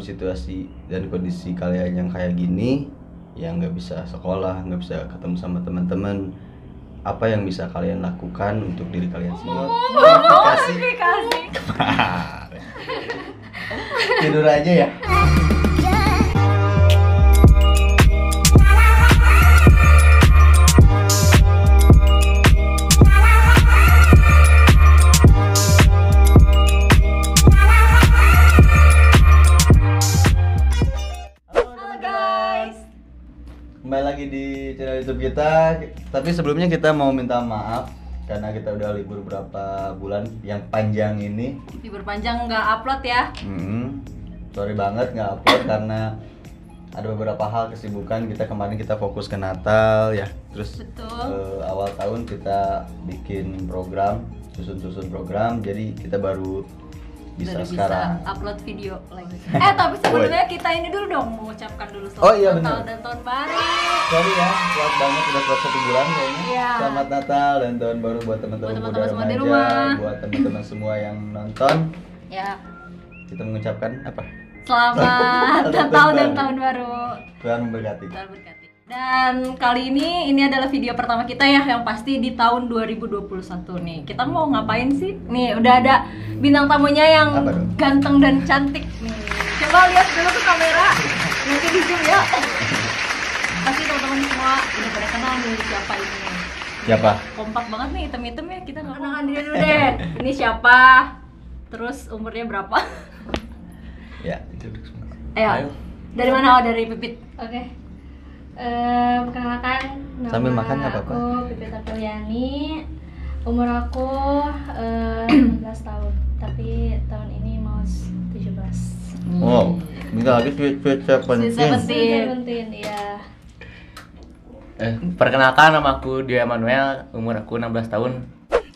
situasi dan kondisi kalian yang kayak gini, yang nggak bisa sekolah, nggak bisa ketemu sama teman-teman, apa yang bisa kalian lakukan untuk diri kalian sendiri? Notifikasi. Tidur aja ya. Kembali lagi di channel YouTube kita. Tapi sebelumnya kita mau minta maaf karena kita udah libur berapa bulan yang panjang ini. Libur panjang nggak upload ya? Sorry banget nggak upload karena ada beberapa hal kesibukan. Kemarin kita fokus ke Natal ya. Terus awal tahun kita bikin program, susun program. Jadi kita baru bisa sekarang upload video lagi. Tapi sebelumnya kita ini dulu dong mengucapkan dulu selamat Natal dan tahun baru. Sorry ya, telat banget udah telat 1 bulan kayaknya. Iya. Selamat Natal dan tahun baru buat teman-teman muda semua di remaja, rumah. buat teman-teman semua yang nonton. Ya. Kita mengucapkan apa? Selamat Natal dan tahun baru. Tuhan memberkati. Tuhan berkati. Dan kali ini adalah video pertama kita ya, yang pasti di tahun 2021 nih. Kita mau ngapain sih? Nih udah ada bintang tamunya yang ganteng dan cantik nih. Coba lihat dulu ke kamera, nanti di zoom ya. Pasti teman-teman semua udah pada kenal nih siapa ini. Siapa? Kompak banget nih, item-item ya, kita nggak kenalan diri dulu deh. Ini siapa? Terus umurnya berapa? Ya, itu semua. Ayo. Dari mana? Dari Pipit. Oke. Perkenalkan, nama sambil makan nggak apa-apa. Aku Pipit Apriliani. Umur aku 16 tahun, tapi tahun ini mau 17. Wow, bentar lagi Sweet 17, ya. Perkenalkan, nama aku Dio Emanuel, umur aku 16 tahun.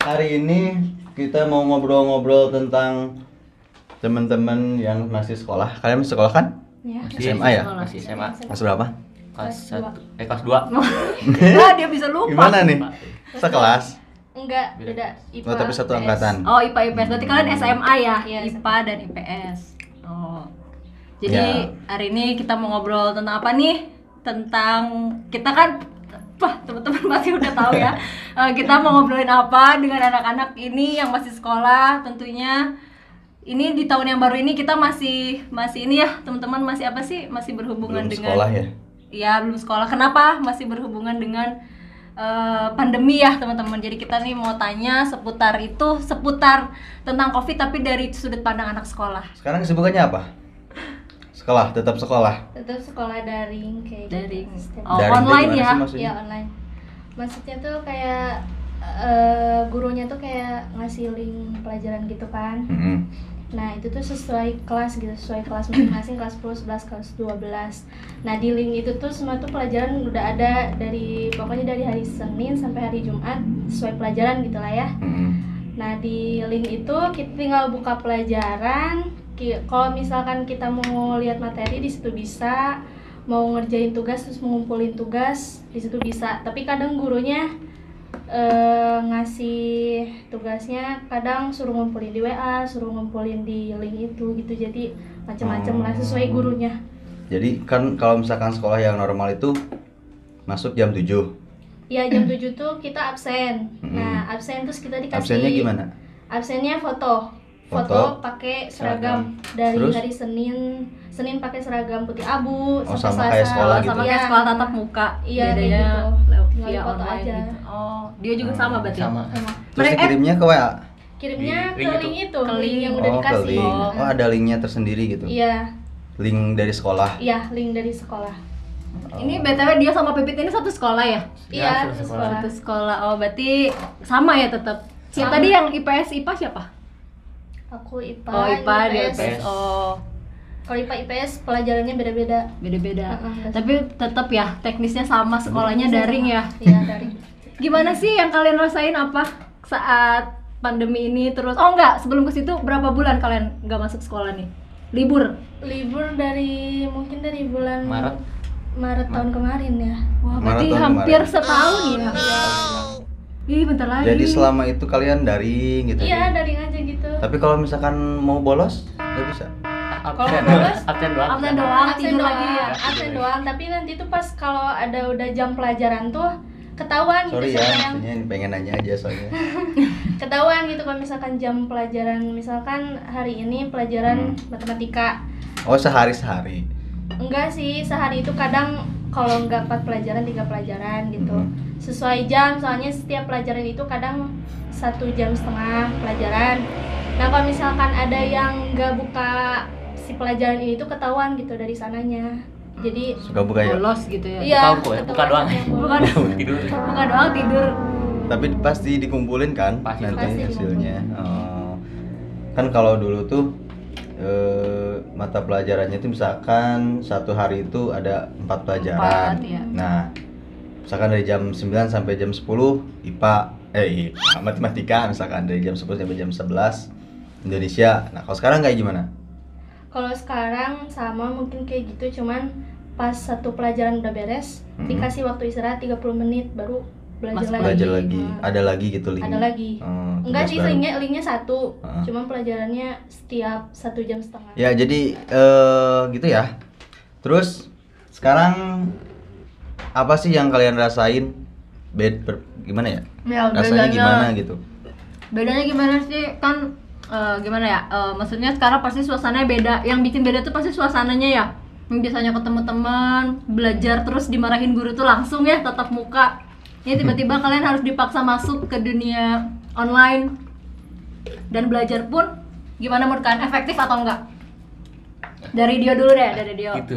Hari ini kita mau ngobrol-ngobrol tentang teman-teman yang masih sekolah. Kalian masih sekolah kan? Ya. SMA ya? Masih SMA. Kelas berapa? Kelas 1, kelas 2. Wah, dia bisa lupa. Gimana nih? Sekelas? Enggak, beda IPA. Oh, tapi satu IPS. angkatan. Oh, IPA IPS. Berarti kalian SMA ya? Iya, IPA dan IPS. Oh. Jadi Ya. hari ini kita mau ngobrol tentang apa nih? Tentang kita kan teman-teman pasti udah tahu ya. Kita mau ngobrolin apa dengan anak-anak ini yang masih sekolah tentunya. Ini di tahun yang baru ini kita masih ini ya, teman-teman, masih apa sih? Masih berhubungan Belum dengan sekolah ya? Iya, belum sekolah. Kenapa? Masih berhubungan dengan pandemi ya, teman-teman. Jadi kita nih mau tanya seputar tentang COVID, tapi dari sudut pandang anak sekolah. Sekarang kesibukannya apa? Sekolah, tetap sekolah. Tetap sekolah daring kayak Daring. gitu. Oh, Daring tuh online gimana ya? sih maksudnya? Iya, online. Maksudnya tuh kayak gurunya tuh kayak ngasih link pelajaran gitu kan. Nah, itu tuh sesuai kelas gitu, sesuai kelas masing-masing, kelas 10, 11, kelas 12. Nah, di link itu tuh semua tuh pelajaran udah ada pokoknya dari hari Senin sampai hari Jumat, sesuai pelajaran gitu lah ya. Nah, di link itu kita tinggal buka pelajaran. Kalau misalkan kita mau lihat materi di situ bisa, mau ngerjain tugas terus mengumpulin tugas di situ bisa. Tapi kadang gurunya ngasih tugasnya kadang suruh ngumpulin di WA, suruh ngumpulin di link itu gitu. Jadi macam-macam lah sesuai gurunya. Jadi kan kalau misalkan sekolah yang normal itu masuk jam 7. Ya, jam 7 tuh kita absen. Nah, absen terus kita dikasih. Absennya gimana? Absennya foto pakai seragam. Dari Terus? hari Senin pakai seragam putih abu sampai sama Selasa. kayak sekolah gitu? Sama kayak sekolah tatap muka. Iya, kayak bedanya gitu. lewat Tinggal via foto online aja. gitu. Oh, dia juga sama berarti. Sama. Terus dikirimnya ke WA? Kirimnya Di ke link link itu, Ke link link. yang udah Ke dikasih. link. Oh, ada linknya tersendiri gitu? Iya, Link dari sekolah? iya, link dari sekolah. Ini BTW dia sama Pipit ini satu sekolah ya? Iya, satu satu sekolah. sekolah. Satu sekolah. Oh, berarti sama ya tetap. Siapa tadi yang IPS IPA siapa? Aku IPA. Oh, IPA dia IPS. IPS. Oh, Kalau IPA IPS pelajarannya beda-beda. beda-beda. Heeh, Tapi tetap ya teknisnya sama, sekolahnya daring ya. Iya, daring. Gimana sih yang kalian rasain apa saat pandemi ini terus? Oh enggak, sebelum ke situ berapa bulan kalian nggak masuk sekolah nih? Libur? Libur mungkin dari bulan Maret. tahun kemarin ya. Wah, Maret berarti tahun hampir kemarin. setahun ya? Ih, bentar lagi. Jadi selama itu kalian daring gitu? Iya, daring aja gitu. Tapi kalau misalkan mau bolos, nggak bisa? Kalau bolos absen doang. Absen doang, absen tidur doang, lagi ya. absen doang. Tapi nanti tuh pas kalau ada udah jam pelajaran tuh ketahuan Sorry gitu ya, siapa yang maksudnya pengen nanya aja soalnya. ketahuan gitu kalau misalkan jam pelajaran, misalkan hari ini pelajaran matematika. Oh, sehari-sehari. Enggak sih, sehari itu kadang kalau enggak 4 pelajaran 3 pelajaran gitu. Sesuai jam, soalnya setiap pelajaran itu kadang 1,5 jam pelajaran. Nah kalau misalkan ada yang enggak buka si pelajaran ini tuh ketahuan gitu dari sananya. Jadi Suka buka ya? Bolos gitu ya. iya, Buka ketahuan doang. yang bolos. Bukan Tidur. bukan doang tidur. Tapi pasti dikumpulin kan Pasti nanti hasilnya. Kan kalau dulu tuh mata pelajarannya itu misalkan satu hari itu ada 4 pelajaran. 4, ya. Nah, misalkan dari jam 9 sampai jam 10 IPA, matematika, misalkan dari jam 10 sampai jam 11 Indonesia. Nah, kalau sekarang kayak gimana? Kalau sekarang sama mungkin kayak gitu, cuman pas satu pelajaran udah beres, dikasih waktu istirahat 30 menit baru belajar lagi. Belajar lagi. Nah, Ada lagi gitu link. ada lagi. Enggak tugas sih, baru. linknya satu, cuman pelajarannya setiap 1,5 jam. Ya, jadi gitu ya. Terus sekarang apa sih yang kalian rasain? Gimana ya? Ya, Rasanya gimana gitu? Bedanya gimana sih? Kan gimana ya? Maksudnya sekarang pasti suasananya beda. Yang bikin beda tuh pasti suasananya ya. Yang biasanya ketemu teman, belajar terus dimarahin guru tuh langsung ya, tatap muka. Ini tiba-tiba kalian harus dipaksa masuk ke dunia online. Dan belajar pun gimana menurut kalian, efektif atau enggak? Dari Dio dulu deh, dari Dio. Gitu.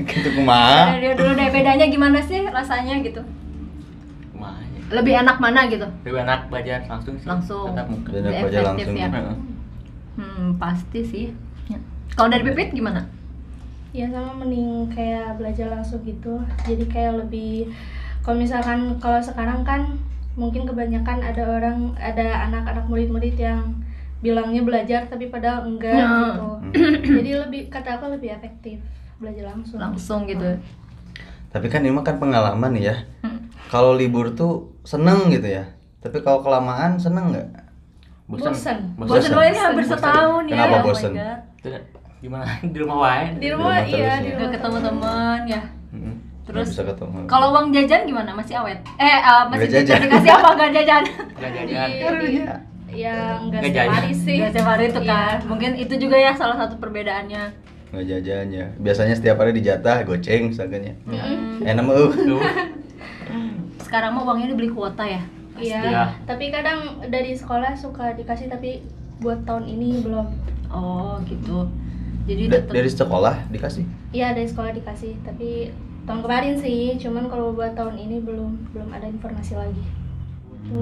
Gitu kumaha? Dari Dio dulu deh, bedanya gimana sih rasanya gitu? Kumaha ya? Lebih enak mana gitu? Lebih enak belajar langsung sih. Langsung. Tetap muka. Belajar Lebih belajar efektif langsung ya. gitu. Pasti sih. Ya. Kalau dari Pipit gimana? Ya sama, mending kayak belajar langsung gitu. Jadi kayak lebih, kalau misalkan kalau sekarang kan mungkin kebanyakan ada anak-anak murid-murid yang bilangnya belajar tapi padahal enggak gitu. Jadi kata aku lebih efektif belajar langsung. Gitu. Tapi kan ini mah kan pengalaman ya. Kalau libur tuh seneng gitu ya. Tapi kalau kelamaan seneng nggak? Bosan. Bosan lo ini hampir setahun ya. Kenapa oh my bosan? God. Itu gimana? Di rumah wae. Di rumah terus iya, ya. di Nggak rumah ketemu teman ya. Terus Terus bisa ketemu. kalau uang jajan gimana? Masih awet? Masih Nggak jajan. dikasih apa enggak jajan? Enggak jajan. Ya enggak Nggak setiap jajan. hari sih. Enggak setiap hari itu Iya. kan. Mungkin itu juga ya salah satu perbedaannya. Nggak jajan ya. Biasanya setiap hari dijatah goceng misalkan ya. Enak mah. Tuh. Sekarang mah uangnya dibeli kuota ya. Iya. Iya. Tapi kadang dari sekolah suka dikasih, tapi buat tahun ini belum. Oh, gitu. Jadi tetap Dari sekolah dikasih. Iya, dari sekolah dikasih, tapi tahun kemarin sih. Cuman kalau buat tahun ini belum ada informasi lagi.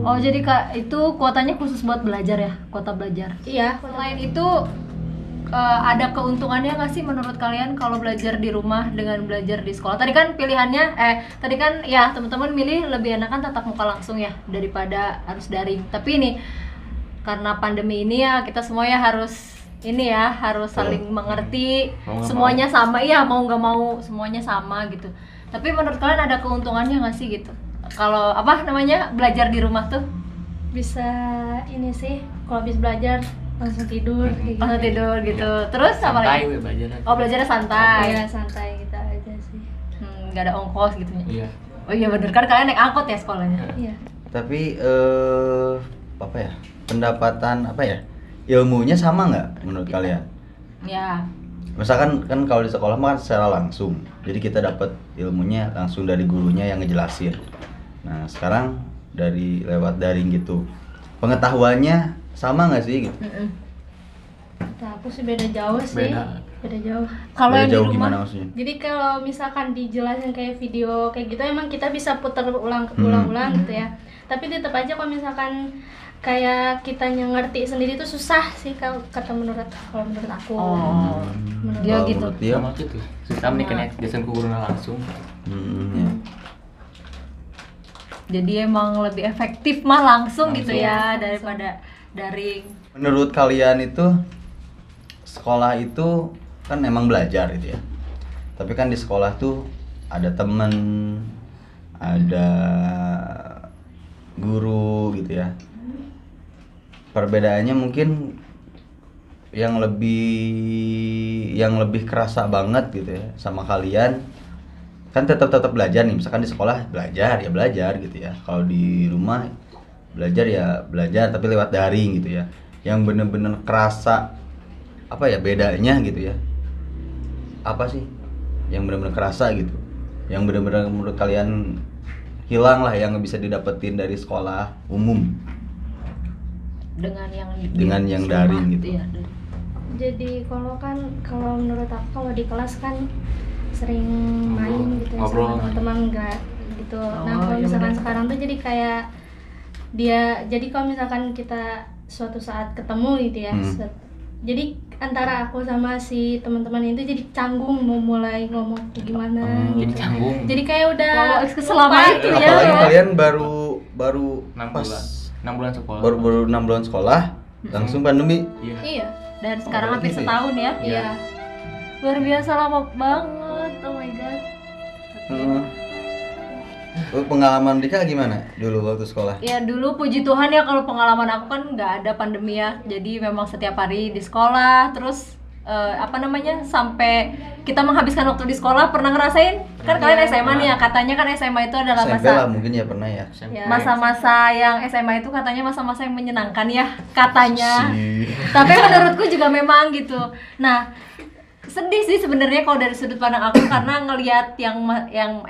Oh, jadi Kak, itu kuotanya khusus buat belajar ya? Kuota belajar. Iya. Selain itu ada keuntungannya nggak sih menurut kalian kalau belajar di rumah dengan belajar di sekolah? Tadi kan pilihannya, tadi kan ya teman-teman milih lebih enakan tatap muka langsung ya daripada harus daring. Tapi ini karena pandemi ini ya kita semua ya harus harus saling mengerti, Mau nggak semuanya sama, iya mau nggak mau semuanya sama gitu. Tapi menurut kalian ada keuntungannya nggak sih gitu? Kalau apa namanya belajar di rumah tuh? Bisa ini sih, kalau habis belajar langsung tidur kayak Langsung gitu. tidur gitu. Terus apa Santai lagi? we belajar. Oh, belajarnya santai. Iya, santai kita aja sih. Nggak ada ongkos gitu ya. Iya. Oh iya bener kan kalian naik angkot ya sekolahnya. Iya. Tapi apa ya? Pendapatan apa ya? Ilmunya sama nggak menurut kalian? Ya. Misalkan kan kalau di sekolah mah kan secara langsung. Jadi kita dapat ilmunya langsung dari gurunya yang ngejelasin. Nah, sekarang dari lewat daring gitu. Pengetahuannya sama nggak sih gitu? Nah, aku sih beda jauh sih. Beda jauh. Kalau Beda yang di jauh rumah gimana maksudnya? Jadi kalau misalkan dijelasin kayak video kayak gitu, emang kita bisa putar ulang gitu ya. Tapi tetap aja kalau misalkan kayak kitanya ngerti sendiri tuh susah sih kalau menurut aku. Oh. Dia Kalau gitu. menurut dia, Sama gitu. Susah nih kena jason ku guruna langsung. ya. Jadi emang lebih efektif mah langsung gitu Langsung. ya daripada daring. Menurut kalian itu sekolah itu kan emang belajar gitu ya. Tapi kan di sekolah tuh ada temen, ada guru gitu ya. Perbedaannya mungkin yang lebih kerasa banget gitu ya sama kalian kan tetap belajar nih, misalkan di sekolah belajar ya belajar gitu ya, kalau di rumah belajar ya belajar tapi lewat daring gitu ya, yang bener-bener kerasa apa ya bedanya gitu ya, apa sih yang bener-bener kerasa gitu, yang bener-bener menurut kalian hilang lah yang bisa didapetin dari sekolah umum dengan yang daring gitu ya. Jadi kalau menurut aku kalau di kelas kan sering main gitu ya sama teman-teman enggak gitu. Nah kalau misalkan sekarang tuh jadi kayak jadi kalau misalkan kita suatu saat ketemu gitu ya, jadi antara aku sama si teman-teman itu jadi canggung mau mulai ngomong gimana gitu. Jadi canggung. Jadi kayak udah selama itu ya. Apalagi kalian baru 6 bulan sekolah. Baru 6 bulan sekolah langsung pandemi. Iya. Dan sekarang hampir setahun ya. Iya. Luar biasa lama banget. Oh my god. Pengalaman Dika gimana dulu waktu sekolah? Ya dulu puji Tuhan ya kalau pengalaman aku kan nggak ada pandemi ya. Jadi memang setiap hari di sekolah terus sampai kita menghabiskan waktu di sekolah. Pernah ngerasain? Kan kalian SMA nih ya, katanya kan SMA itu adalah SMP lah mungkin ya pernah ya. Masa-masa yang SMA itu katanya masa-masa yang menyenangkan ya, katanya. Tapi menurutku juga memang gitu. Nah, sedih sih sebenarnya kalau dari sudut pandang aku karena ngelihat yang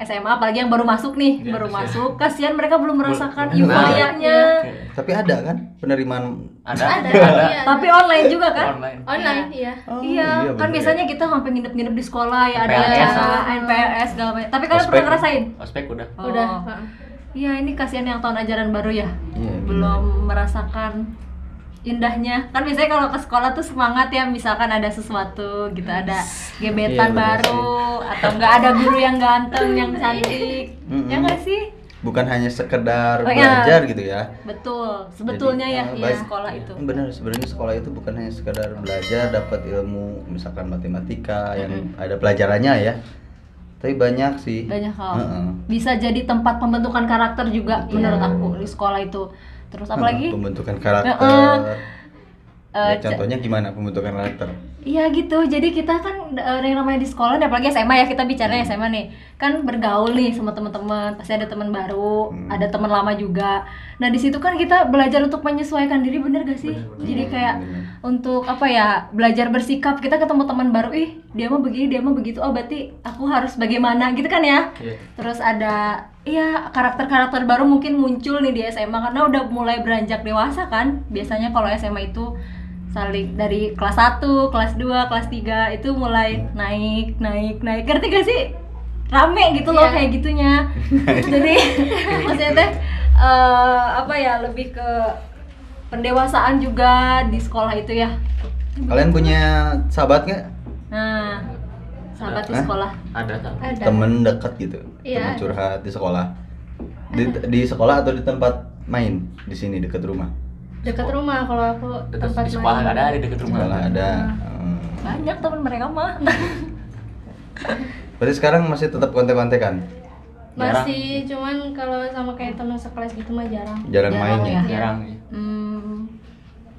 SMA apalagi yang baru masuk nih, masuk, kasihan mereka belum merasakan euforianya. Tapi ada kan penerimaan? Ada. Iya. Tapi online juga kan? Online iya. Iya, kan biasanya kita sampai nginep-nginep di sekolah ya, ada NPLS, NPLS segala macam. Tapi kalian pernah ngerasain? Ospek udah. Udah. Iya, ini kasihan yang tahun ajaran baru ya. Iya, belum merasakan indahnya. Kan biasanya kalau ke sekolah tuh semangat ya, misalkan ada sesuatu gitu, ada gebetan baru atau enggak ada guru yang ganteng, yang cantik. Ya enggak sih? Bukan hanya sekedar belajar gitu ya. Betul. Sebetulnya jadi, ya sekolah itu. Benar, sebenarnya sekolah itu bukan hanya sekedar belajar dapat ilmu misalkan matematika yang ada pelajarannya ya. Tapi banyak sih. Banyak hal. Bisa jadi tempat pembentukan karakter juga menurut aku di sekolah itu. Terus apa lagi? Pembentukan karakter. Contohnya gimana pembentukan karakter? Iya gitu, jadi kita kan yang namanya di sekolah, apalagi SMA ya, kita bicaranya SMA nih, kan bergaul nih sama teman-teman, pasti ada teman baru, ada teman lama juga. Nah di situ kan kita belajar untuk menyesuaikan diri, bener gak sih? Jadi kayak untuk belajar bersikap, kita ketemu teman baru, dia mah begini, dia mah begitu, oh berarti aku harus bagaimana gitu kan ya? Terus ada karakter-karakter baru mungkin muncul nih di SMA karena udah mulai beranjak dewasa kan. Biasanya kalau SMA itu saling dari kelas 1, kelas 2, kelas 3 itu mulai naik. Ngerti gak sih? Rame gitu loh kayak gitunya. Jadi maksudnya teh lebih ke pendewasaan juga di sekolah itu ya. Kalian punya sahabat nggak? Nah, sahabat di sekolah. Ada. Temen dekat gitu. Temen curhat di sekolah. Di sekolah atau di tempat main di sini dekat rumah? Dekat rumah, kalau aku tempat di sekolah main. ada, di dekat rumah Sekolah ada. Banyak teman mereka mah. Berarti sekarang masih tetap kontek-kontekan? Masih, cuman kalau sama kayak teman sekelas gitu mah jarang. Jarang main ya? Jarang.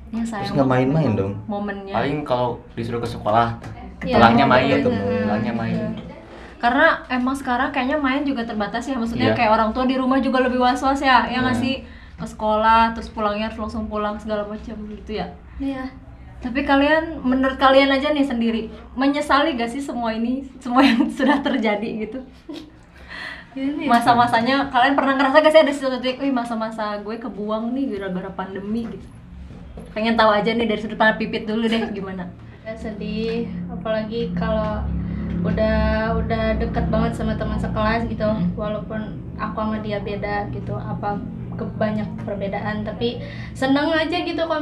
Ya sayang. Terus nggak main-main dong? Momennya. Paling kalau disuruh ke sekolah, Iya, pulangnya main. ketemu. Karena emang sekarang kayaknya main juga terbatas ya, maksudnya kayak orang tua di rumah juga lebih was-was ya, yang ngasih ke sekolah terus pulangnya harus langsung pulang segala macam gitu ya. Iya. Tapi menurut kalian aja nih sendiri, menyesali gak sih semua yang sudah terjadi gitu? Masa-masanya kalian pernah ngerasa gak sih ada suatu titik, masa-masa gue kebuang nih gara-gara pandemi gitu? Pengen tahu aja nih dari sudut pandang Pipit dulu deh gimana? Sedih, apalagi kalau udah deket banget sama teman sekelas gitu, walaupun aku sama dia beda gitu, banyak perbedaan, tapi seneng aja gitu kalau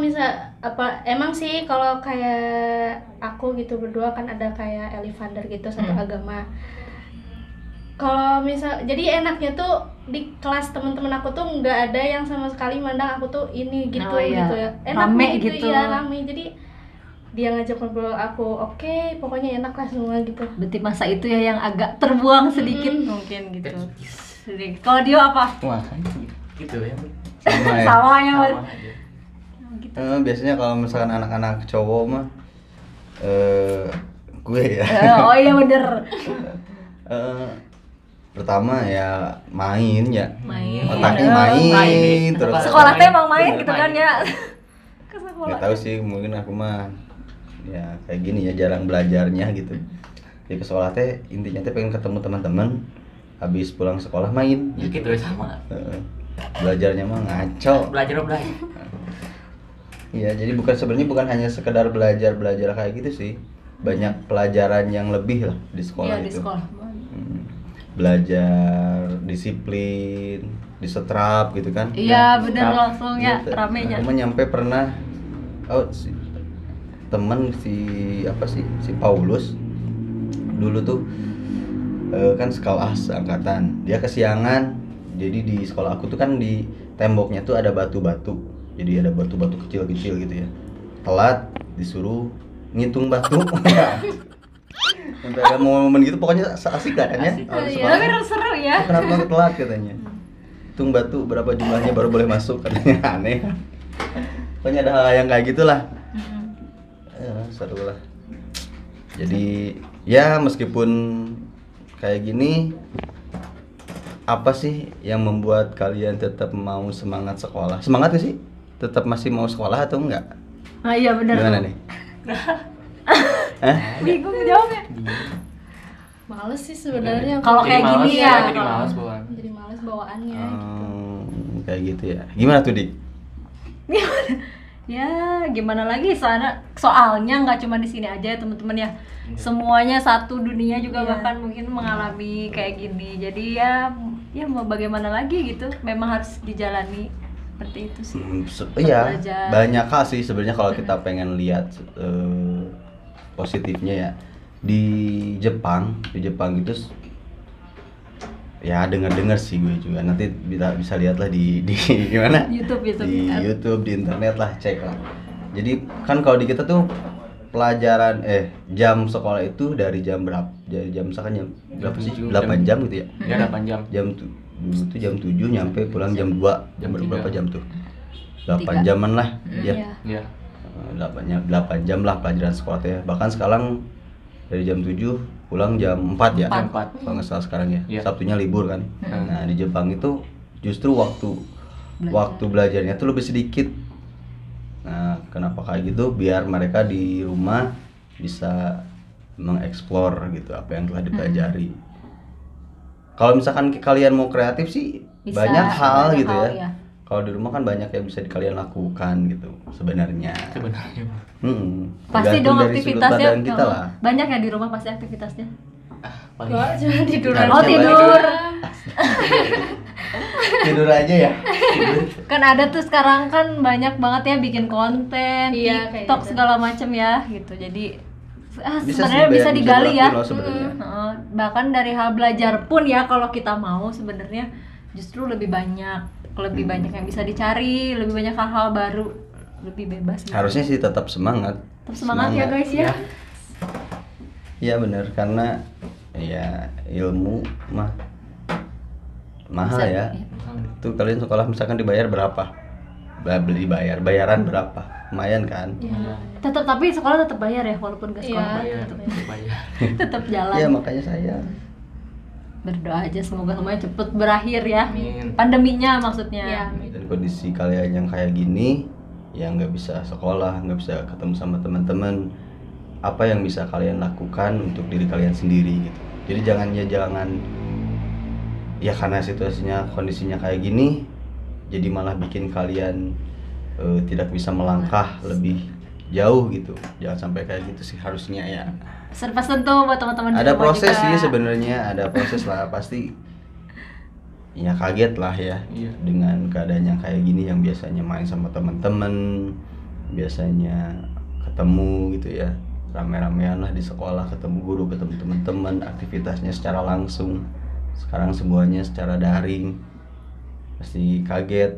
emang sih kalau kayak aku gitu berdua kan ada kayak Elivander gitu satu agama. Kalau jadi enaknya tuh di kelas teman-teman aku tuh nggak ada yang sama sekali mandang aku tuh ini gitu gitu ya, enak rame gitu ya, rame. Jadi dia ngajak ngobrol aku, oke, pokoknya enak lah semua gitu. Berarti masa itu ya yang agak terbuang sedikit mungkin gitu. Kalau dia apa? Wah, gitu ya. Sama ya? Sama ya. Sama aja. Gitu. Biasanya kalau misalkan anak-anak cowok mah Gue ya. Oh iya bener. Pertama ya main ya. Main. Otaknya main terus. Sekolah teh emang main gitu kan ya. Ke sekolah. Nggak tahu sih, mungkin aku mah ya kayak gini ya, jarang belajarnya gitu. Di sekolah teh intinya teh pengen ketemu teman-teman, habis pulang sekolah main gitu ya sama. Belajarnya mah ngaco. Belajar. Iya, jadi sebenarnya bukan hanya sekedar belajar kayak gitu sih. Banyak pelajaran yang lebih lah di sekolah Iya, itu. di sekolah. Belajar disiplin, disetrap gitu kan. Iya, bener langsung ya Gitu. ramenya. Aku nyampe pernah temen si Paulus dulu tuh kan sekelas angkatan, dia kesiangan. Jadi di sekolah aku tuh kan di temboknya tuh ada batu-batu, jadi ada batu-batu kecil-kecil gitu ya. Telat disuruh ngitung batu. Sampai ada momen gitu, pokoknya asik lah kan ya. Tapi seru ya. Kenapa telat katanya? Hitung batu berapa jumlahnya baru boleh masuk katanya. Aneh. Pokoknya ada hal yang kayak gitulah. Seru lah. Jadi ya meskipun kayak gini, apa sih yang membuat kalian tetap mau semangat sekolah? Semangat gak sih? Tetap masih mau sekolah atau enggak? Ah iya benar. Gimana nih? Bingung jawabnya. Males sih sebenarnya. Kalau kayak gini ya. Jadi males bawaan. Jadi males bawaannya. Kayak gitu ya. Gimana tuh, Dik? Ya gimana lagi, soalnya nggak cuma di sini aja ya teman-teman ya, semuanya satu dunia juga bahkan mungkin mengalami kayak gini. Jadi ya mau bagaimana lagi gitu, memang harus dijalani seperti itu sih. Iya, Belajar. banyak hal sih sebenarnya kalau kita pengen lihat positifnya ya. Di Jepang itu ya dengar sih gue juga, nanti bisa lihatlah di gimana YouTube di YouTube, di internet lah, cek lah. Jadi kan kalau di kita tuh pelajaran jam sekolah itu dari jam berapa, dari jam misalkan jam berapa sih, 8 jam gitu ya. Ya 8 jam. Dulu tuh jam 7 nyampe pulang jam 2. Jam berapa jam tuh? 8 3. jaman lah ya. Iya. 8 jam lah pelajaran sekolah teh. Bahkan sekarang dari jam 7 pulang jam 4 ya. Jam 4. Kalau nggak salah sekarang ya. Iya. Sabtunya libur kan. Nah, di Jepang itu justru waktu belajarnya tuh lebih sedikit. Nah, kenapa kayak gitu? Biar mereka di rumah bisa mengeksplor gitu apa yang telah dipelajari. Kalau misalkan kalian mau kreatif sih Bisa, banyak hal banyak gitu hal, ya. ya. Kalau di rumah kan banyak yang bisa kalian lakukan gitu sebenarnya. Pasti Tergantung dong dari sudut aktivitasnya. pandang kita lah. Banyak ya di rumah pasti aktivitasnya. Paling Gua cuma tidur Harusnya Oh tidur. Tidur aja ya. Kan ada tuh sekarang kan banyak banget ya bikin konten, Iya, kayak TikTok gitu. segala macem ya gitu. Jadi Bisa sebenarnya sih, bisa digali ya. dilakuin loh sebenarnya. Bahkan dari hal belajar pun ya, kalau kita mau sebenarnya justru lebih banyak yang bisa dicari, lebih banyak hal-hal baru, lebih bebas gitu. Harusnya sih tetap semangat. Tetap semangat ya guys ya. Iya benar, karena ya ilmu mah mahal Bisa, ya. iya. Itu kalian sekolah misalkan dibayar berapa? Bayaran berapa? Lumayan kan? Tetap, tapi sekolah tetap bayar ya walaupun gak sekolah. Iya. bayar. Tetap jalan. Iya makanya saya Berdoa aja semoga semuanya cepet berakhir ya. Amin. Pandeminya maksudnya. Iya. dan kondisi kalian yang kayak gini, yang nggak bisa sekolah, nggak bisa ketemu sama teman-teman, apa yang bisa kalian lakukan untuk diri kalian sendiri gitu. Jadi jangan ya karena situasinya kondisinya kayak gini, jadi malah bikin kalian tidak bisa melangkah lebih jauh gitu. Jangan sampai kayak gitu sih harusnya ya. Pesan-pesan tuh buat teman-teman di Ada rumah proses juga. sih sebenarnya, ada proses lah pasti. Ya kaget lah ya Iya. dengan keadaan yang kayak gini, yang biasanya main sama teman-teman, biasanya ketemu gitu ya, rame-ramean lah di sekolah, ketemu guru, ketemu teman-teman, aktivitasnya secara langsung. Sekarang semuanya secara daring, pasti kaget,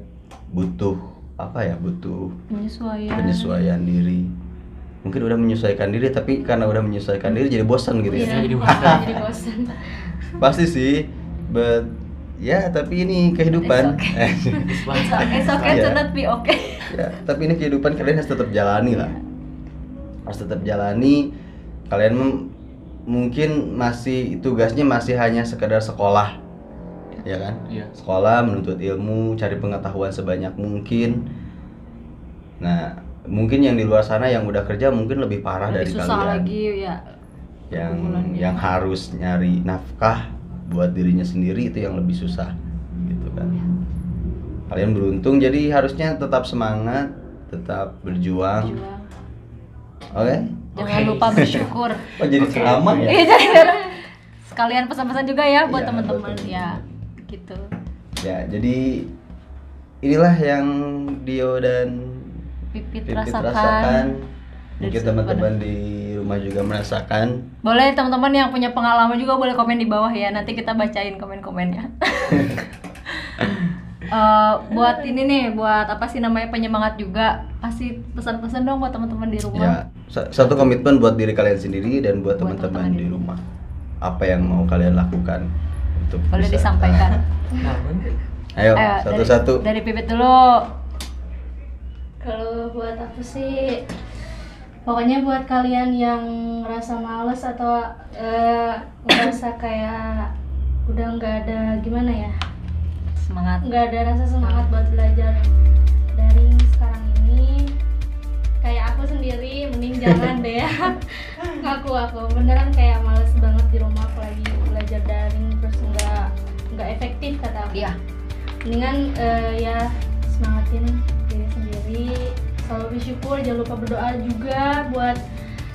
butuh penyesuaian diri. Mungkin udah menyesuaikan diri, tapi karena udah menyesuaikan diri jadi bosan gitu ya. Jadi bosan. Pasti sih, but ya tapi ini kehidupan. It's okay Iya. to not be okay. Ya, tapi ini kehidupan, kalian harus tetap jalani lah. harus tetap jalani. Kalian mungkin masih tugasnya masih hanya sekedar sekolah, ya kan? Iya. Sekolah, menuntut ilmu, cari pengetahuan sebanyak mungkin. Nah, mungkin yang di luar sana yang udah kerja mungkin lebih parah dari Lebih susah kalian. lagi ya. Yang harus nyari nafkah buat dirinya sendiri itu yang lebih susah, gitu kan? Kalian beruntung, jadi harusnya tetap semangat, tetap berjuang. Oke? Jangan lupa bersyukur. Oh, jadi ceramah ya? Iya, jadi sekalian pesan-pesan juga ya buat Iya, teman-teman buat ya, gitu. Ya, jadi inilah yang Dio dan Pipit Pipit rasakan. rasakan. Dari Mungkin sudut teman-teman di rumah juga merasakan. Boleh teman-teman yang punya pengalaman juga boleh komen di bawah ya. Nanti kita bacain komen-komennya. Buat ini nih, buat apa sih namanya, penyemangat juga. Kasih pesan-pesan dong buat teman-teman di rumah. Ya, satu komitmen buat diri kalian sendiri dan buat Buat teman-teman teman-teman di rumah. Apa yang mau kalian lakukan untuk Boleh bisa- disampaikan. Ayo, Ayo, satu-satu. Dari Pipit dulu. Kalau buat aku sih, pokoknya buat kalian yang ngerasa males atau ngerasa kayak udah nggak ada gimana ya, Semangat. nggak ada rasa semangat buat belajar daring sekarang ini, kayak aku sendiri mending jangan deh ya. Ngaku aku beneran kayak males banget di rumah, apalagi belajar daring terus nggak efektif kata aku. Iya. Mendingan ya semangatin diri sendiri, selalu bersyukur, jangan lupa berdoa juga buat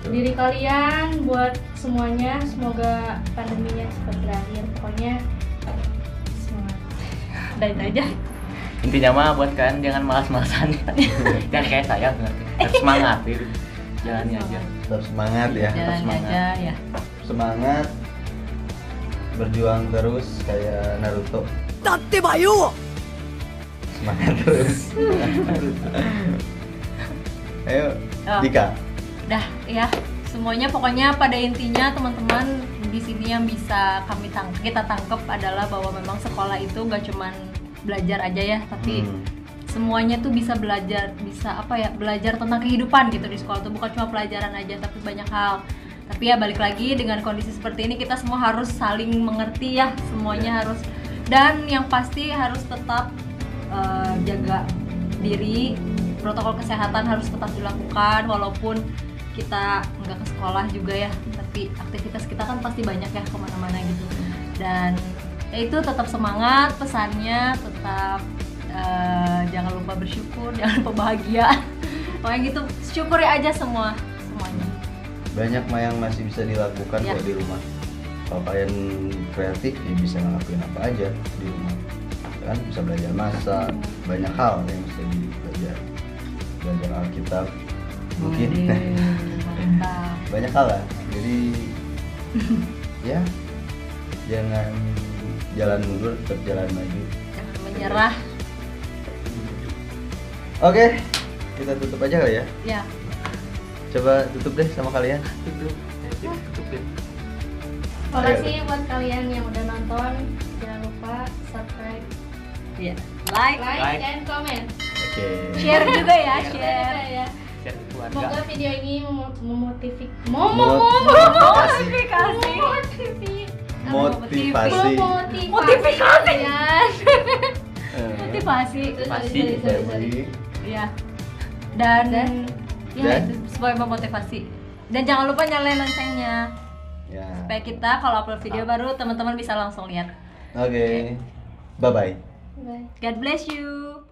diri kalian, buat semuanya, semoga pandeminya cepat berakhir. Pokoknya semangat. Udah itu aja. Intinya mah buat kalian jangan malas-malasan. Jangan kayak saya, harus semangat gitu. Jalani aja. Tetap semangat ya. Jalan semangat. aja ya. Semangat. Berjuang terus kayak Naruto. Semangat terus. Ayo, Oh. Dika. Dah ya, semuanya pokoknya pada intinya teman-teman di sini yang bisa kita tangkep adalah bahwa memang sekolah itu nggak cuman belajar aja ya, tapi semuanya tuh bisa belajar, bisa apa ya, belajar tentang kehidupan gitu di sekolah tuh, bukan cuma pelajaran aja tapi banyak hal. Tapi ya balik lagi, dengan kondisi seperti ini kita semua harus saling mengerti ya, semuanya harus, dan yang pasti harus tetap jaga diri, protokol kesehatan harus tetap dilakukan walaupun kita nggak ke sekolah juga ya, tapi aktivitas kita kan pasti banyak ya kemana-mana gitu. Dan ya itu, tetap semangat pesannya, tetap jangan lupa bersyukur, jangan lupa bahagia. Pokoknya gitu, syukuri aja semuanya. Banyak mah yang masih bisa dilakukan Ya. kok di rumah. Kalau kalian kreatif ya bisa ngelakuin apa aja di rumah. Kan bisa belajar masak, banyak hal yang bisa dipelajari. Belajar Alkitab mungkin. Mantap. Banyak hal lah. Jadi ya jangan jalan mundur, tetap jalan maju. Jangan menyerah. Oke, kita tutup aja kali ya. Ya. Coba tutup deh sama kalian. Tutup deh. Makasih buat kalian yang udah nonton, jangan lupa subscribe, Ya. Like, like, and comment. Oke. share juga ya, share. Ya. Share ke keluarga. Semoga video ini memotivasi Motivasi. Motivasi. Motivasi. kalian. Motivasi. Pasti. Jadi, Iya. Dan ya Dan? itu supaya memotivasi. Dan jangan lupa nyalain loncengnya ya. supaya kita kalau upload video baru teman-teman bisa langsung lihat. Oke. Bye bye. Bye. God bless you.